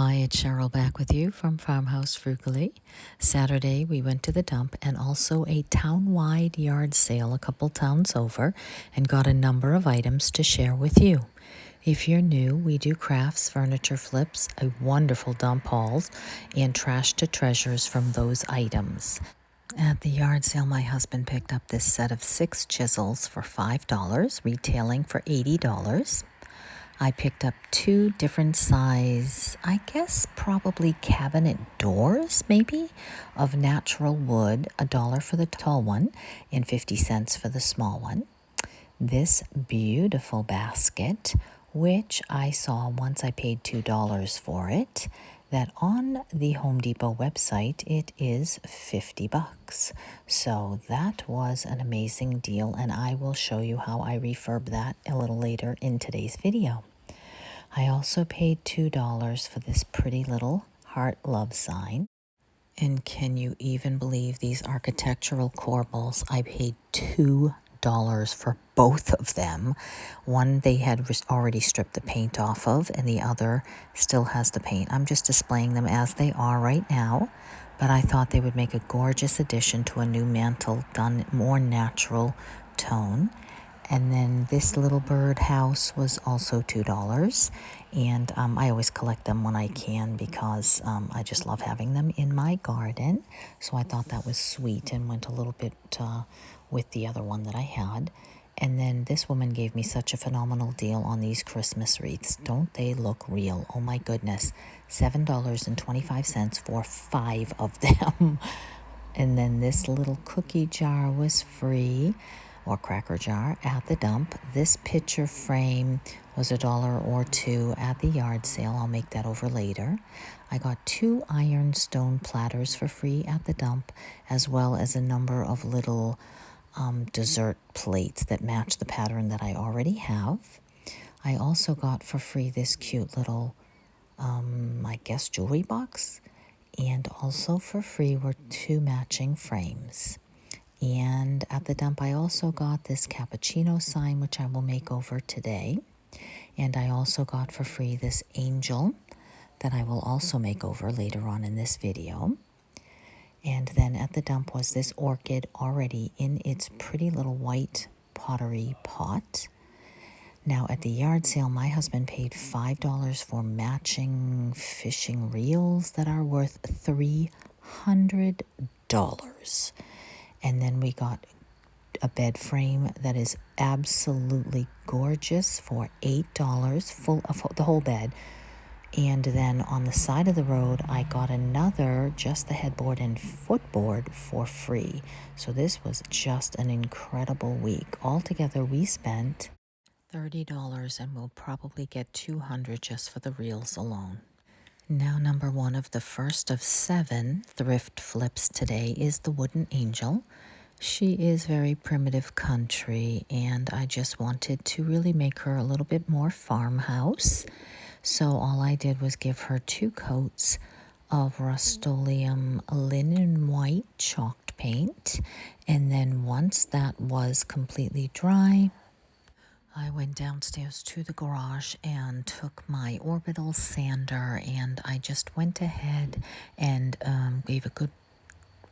Hi, it's Cheryl back with you from Farmhouse Frugally. Saturday, we went to the dump and also a town-wide yard sale a couple towns over and got a number of items to share with you. If you're new, we do crafts, furniture flips, a wonderful dump hauls, and trash to treasures from those items. At the yard sale, my husband picked up this set of 6 chisels for $5, retailing for $80. I picked up 2 different size, I guess probably cabinet doors, maybe, of natural wood, $1 for the tall one and 50 cents for the small one. This beautiful basket, which I saw once I paid $2 for it, that on the Home Depot website, it is $50. So that was an amazing deal, and I will show you how I refurb that a little later in today's video. I also paid $2 for this pretty little heart love sign. And can you even believe these architectural corbels? I paid $2 for both of them. One they had already stripped the paint off of, and the other still has the paint. I'm just displaying them as they are right now, but I thought they would make a gorgeous addition to a new mantle done more natural tone. And then this little bird house was also $2. And I always collect them when I can because I just love having them in my garden. So I thought that was sweet and went a little bit with the other one that I had. And then this woman gave me such a phenomenal deal on these Christmas wreaths. Don't they look real? Oh my goodness. $7.25 for 5 of them. And then this little cookie jar was free, or cracker jar, at the dump. This picture frame was $1 or $2 at the yard sale. I'll make that over later. I got 2 ironstone platters for free at the dump, as well as a number of little dessert plates that match the pattern that I already have. I also got for free this cute little, I guess, jewelry box. And also for free were 2 matching frames. And at the dump, I also got this Cappuccino Sign, which I will make over today. And I also got for free this angel that I will also make over later on in this video. And then at the dump was this orchid already in its pretty little white pottery pot. Now at the yard sale, my husband paid $5 for matching fishing reels that are worth $300. And then we got a bed frame that is absolutely gorgeous for $8, full of the whole bed. And then on the side of the road, I got another, just the headboard and footboard, for free. So this was just an incredible week. Altogether, we spent $30, and we'll probably get $200 just for the reels alone. Now, number 1 of the first of 7 thrift flips today is the wooden angel. She is very primitive country, and I just wanted to really make her a little bit more farmhouse. So all I did was give her 2 coats of Rust-Oleum linen white chalked paint. And then once that was completely dry, I went downstairs to the garage and took my orbital sander, and I just went ahead and gave a good,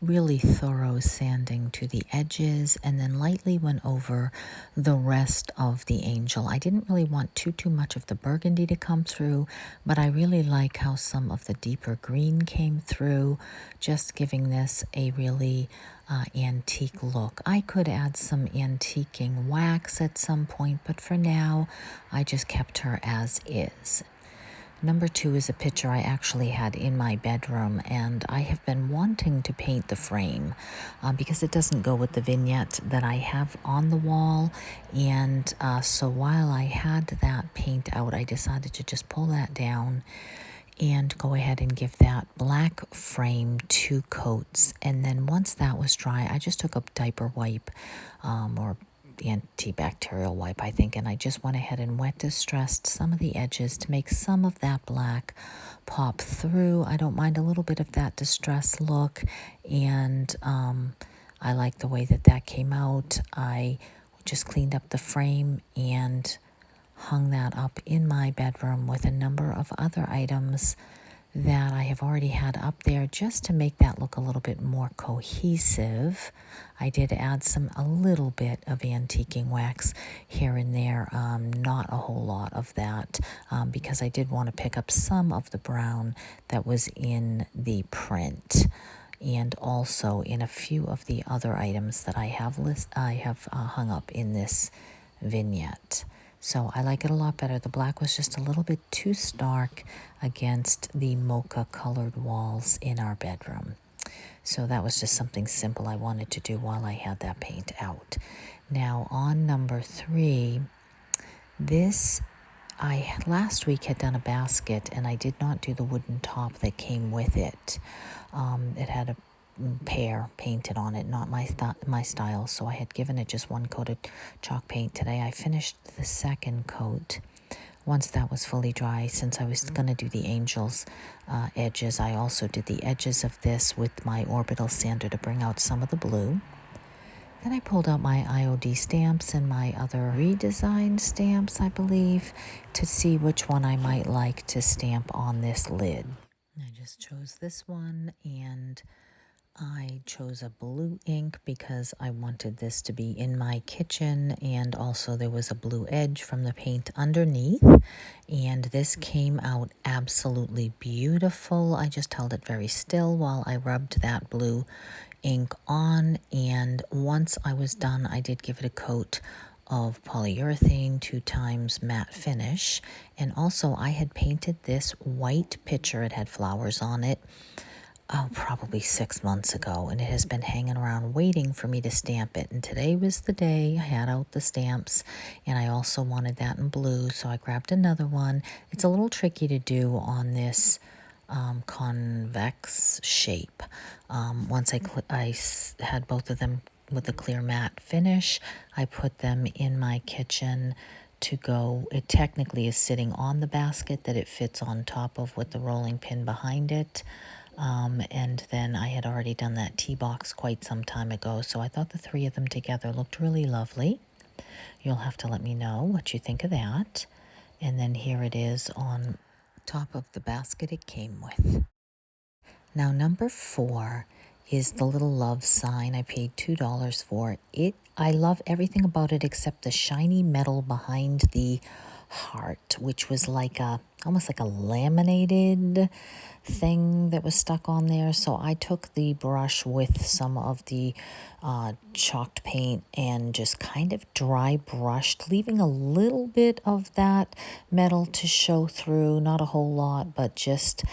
really thorough sanding to the edges, and then lightly went over the rest of the angel. I didn't really want too much of the burgundy to come through, but I really like how some of the deeper green came through, just giving this a really antique look. I could add some antiquing wax at some point, but for now I just kept her as is. Number 2 is a picture I actually had in my bedroom, and I have been wanting to paint the frame because it doesn't go with the vignette that I have on the wall. And so while I had that paint out, I decided to just pull that down and go ahead and give that black frame 2 coats. And then once that was dry, I just took a diaper wipe or antibacterial wipe, I think, and I just went ahead and wet distressed some of the edges to make some of that black pop through. I don't mind a little bit of that distress look, and I like the way that came out. I just cleaned up the frame and hung that up in my bedroom with a number of other items that I have already had up there just to make that look a little bit more cohesive. I did add a little bit of antiquing wax here and there, not a whole lot of that, because I did want to pick up some of the brown that was in the print, and also in a few of the other items that I have hung up in this vignette. So I like it a lot better. The black was just a little bit too stark against the mocha colored walls in our bedroom. So that was just something simple I wanted to do while I had that paint out. Now on number 3, I last week had done a basket and I did not do the wooden top that came with it. It had a pear painted on it, not my style, so I had given it just one coat of chalk paint. Today I finished the second coat. Once that was fully dry, since I was going to do the angels edges, I also did the edges of this with my orbital sander to bring out some of the blue. Then I pulled out my IOD stamps and my other redesigned stamps, I believe, to see which one I might like to stamp on this lid. I just chose this one, and I chose a blue ink because I wanted this to be in my kitchen, and also there was a blue edge from the paint underneath, and this came out absolutely beautiful. I just held it very still while I rubbed that blue ink on, and once I was done, I did give it a coat of polyurethane 2 times matte finish, and also I had painted this white pitcher. It had flowers on it. Probably 6 months ago, and it has been hanging around waiting for me to stamp it. And today was the day I had out the stamps, and I also wanted that in blue, so I grabbed another one. It's a little tricky to do on this convex shape. Once I had both of them with a clear matte finish, I put them in my kitchen to go. It technically is sitting on the basket that it fits on top of with the rolling pin behind it. And then I had already done that tea box quite some time ago, so I thought the 3 of them together looked really lovely. You'll have to let me know what you think of that. And then here it is on top of the basket it came with. Now number 4 is the little love sign. I paid $2 for it. I love everything about it except the shiny metal behind the heart, which was like almost like a laminated thing that was stuck on there. So I took the brush with some of the chalked paint and just kind of dry brushed, leaving a little bit of that metal to show through. Not a whole lot, but just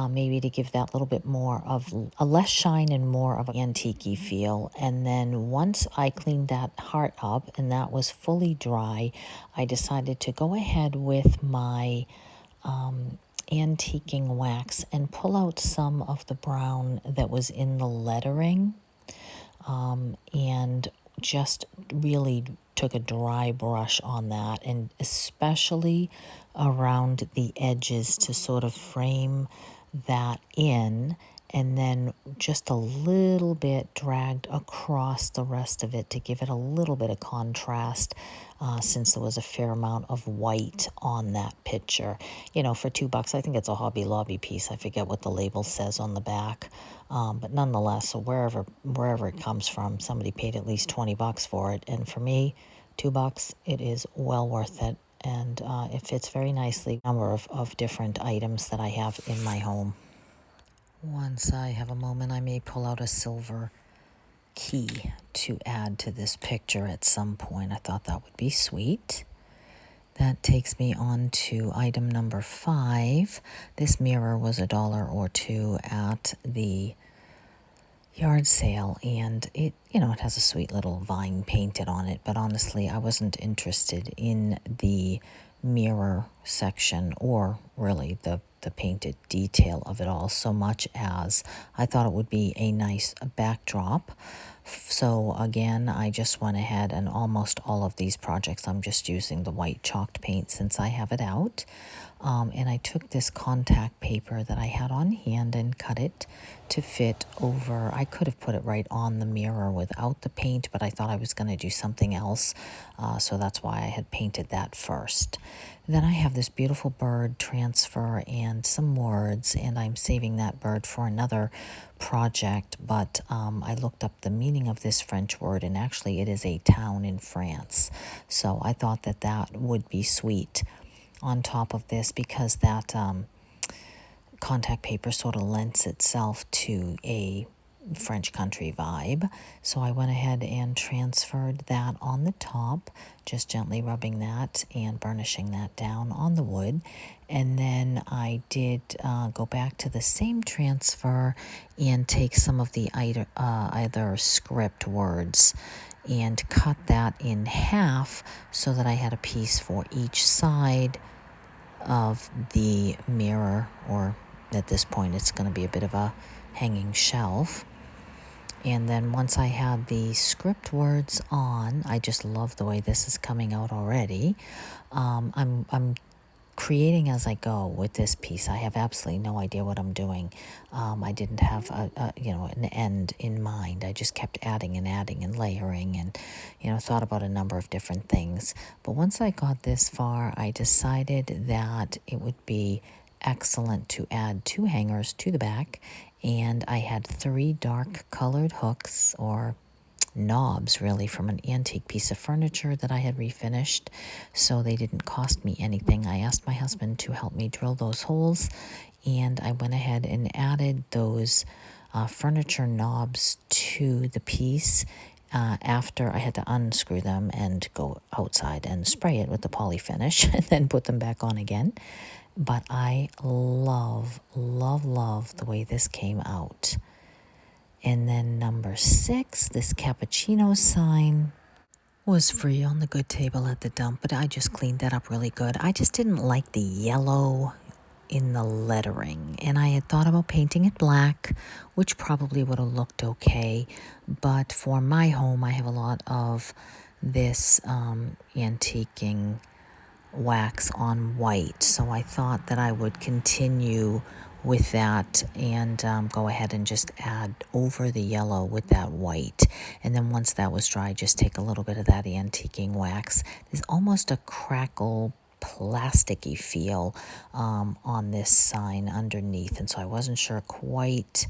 maybe to give that little bit more of a less shine and more of an antique-y feel. And then once I cleaned that heart up and that was fully dry, I decided to go ahead with my antiquing wax and pull out some of the brown that was in the lettering, and just really took a dry brush on that, and especially around the edges to sort of frame that in, and then just a little bit dragged across the rest of it to give it a little bit of contrast, since there was a fair amount of white on that picture. You know, for $2, I think it's a Hobby Lobby piece. I forget what the label says on the back. But nonetheless, so wherever it comes from, somebody paid at least $20 for it. And for me, $2, it is well worth it. And it fits very nicely. A number of different items that I have in my home. Once I have a moment, I may pull out a silver key to add to this picture at some point. I thought that would be sweet. That takes me on to item number 5. This mirror was $1 or $2 at the yard sale, and it has a sweet little vine painted on it, but honestly I wasn't interested in the mirror section or really the painted detail of it all so much as I thought it would be a nice backdrop So again, I just went ahead and almost all of these projects, I'm just using the white chalked paint since I have it out. And I took this contact paper that I had on hand and cut it to fit over. I could have put it right on the mirror without the paint, but I thought I was going to do something else. So that's why I had painted that first. Then I have this beautiful bird transfer and some words, and I'm saving that bird for another project. But I looked up the meaning of this French word, and actually it is a town in France. So I thought that that would be sweet on top of this, because that contact paper sort of lends itself to a French country vibe. So I went ahead and transferred that on the top, just gently rubbing that and burnishing that down on the wood. And then I did go back to the same transfer and take some of the either script words and cut that in half so that I had a piece for each side of the mirror, or at this point it's going to be a bit of a hanging shelf. And then once I had the script words on, I just love the way this is coming out already. I'm creating as I go with this piece. I have absolutely no idea what I'm doing. I didn't have an end in mind. I just kept adding and layering, and thought about a number of different things. But once I got this far, I decided that it would be excellent to add 2 hangers to the back, and I had 3 dark colored hooks, or knobs really, from an antique piece of furniture that I had refinished, so they didn't cost me anything. I asked my husband to help me drill those holes, and I went ahead and added those furniture knobs to the piece. After I had to unscrew them and go outside and spray it with the poly finish and then put them back on again. But I love the way this came out. And then number 6, this Cappuccino Sign was free on the good table at the dump, but I just cleaned that up really good. I just didn't like the yellow in the lettering, and I had thought about painting it black, which probably would have looked okay. But for my home, I have a lot of this antiquing wax on white, so I thought that I would continue with that and go ahead and just add over the yellow with that white. And then once that was dry, just take a little bit of that antiquing wax. There's almost a crackle plasticky feel on this sign underneath, and so I wasn't sure quite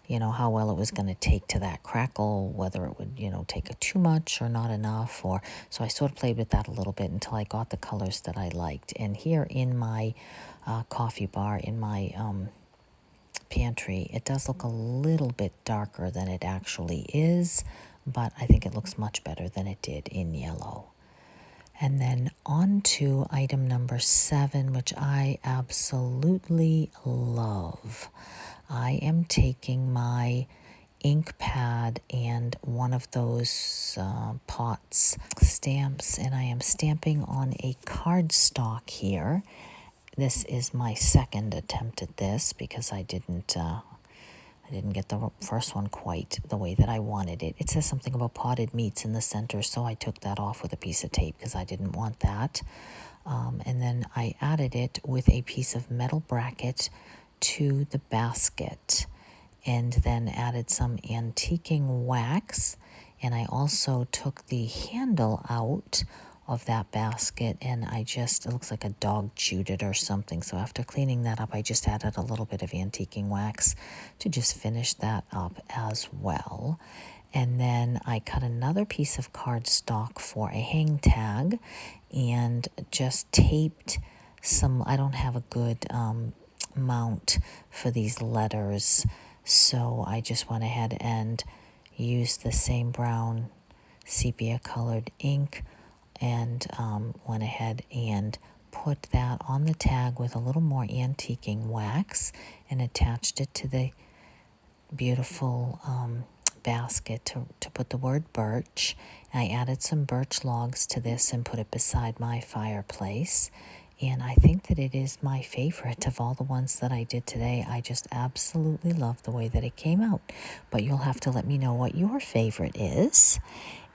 how well it was going to take to that crackle, whether it would take too much or not enough, or so I sort of played with that a little bit until I got the colors that I liked. And here in my coffee bar in my pantry, it does look a little bit darker than it actually is, but I think it looks much better than it did in yellow. And then on to item number 7, which I absolutely love. I am taking my ink pad and one of those pots stamps, and I am stamping on a cardstock here. This is my second attempt at this because I didn't get the first one quite the way that I wanted it. It says something about potted meats in the center, so I took that off with a piece of tape because I didn't want that. And then I added it with a piece of metal bracket to the basket, and then added some antiquing wax. And I also took the handle out of that basket, and it looks like a dog chewed it or something. So after cleaning that up, I just added a little bit of antiquing wax to just finish that up as well. And then I cut another piece of cardstock for a hang tag and just taped some. I don't have a good mount for these letters, so I just went ahead and used the same brown sepia colored ink and went ahead and put that on the tag with a little more antiquing wax and attached it to the beautiful basket to put the word birch. I added some birch logs to this and put it beside my fireplace. And I think that it is my favorite of all the ones that I did today. I just absolutely love the way that it came out. But you'll have to let me know what your favorite is.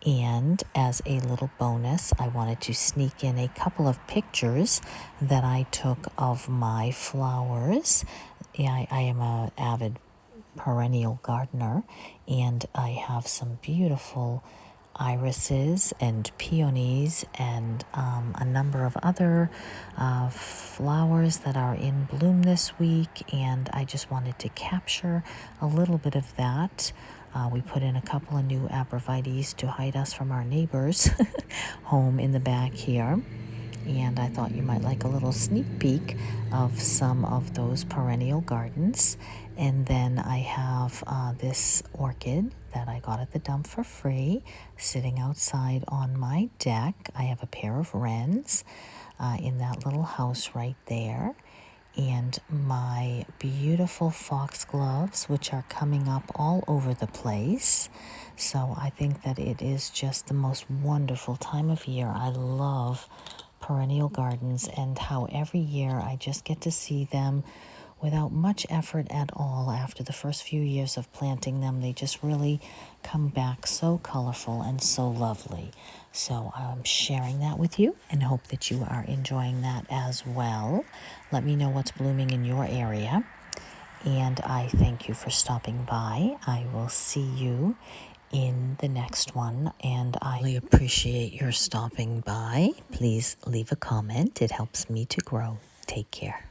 And as a little bonus, I wanted to sneak in a couple of pictures that I took of my flowers. Yeah, I am an avid perennial gardener, and I have some beautiful irises and peonies and a number of other flowers that are in bloom this week, and I just wanted to capture a little bit of that. We put in a couple of new abrevieties to hide us from our neighbors home in the back here. And I thought you might like a little sneak peek of some of those perennial gardens. And then I have this orchid that I got at the dump for free sitting outside on my deck. I have a pair of wrens in that little house right there. And my beautiful foxgloves, which are coming up all over the place. So I think that it is just the most wonderful time of year. I love perennial gardens and how every year I just get to see them without much effort at all. After the first few years of planting them, they just really come back so colorful and so lovely. So I'm sharing that with you and hope that you are enjoying that as well. Let me know what's blooming in your area. And I thank you for stopping by. I will see you in the next one, and I really appreciate your stopping by. Please leave a comment. It helps me to grow. Take care.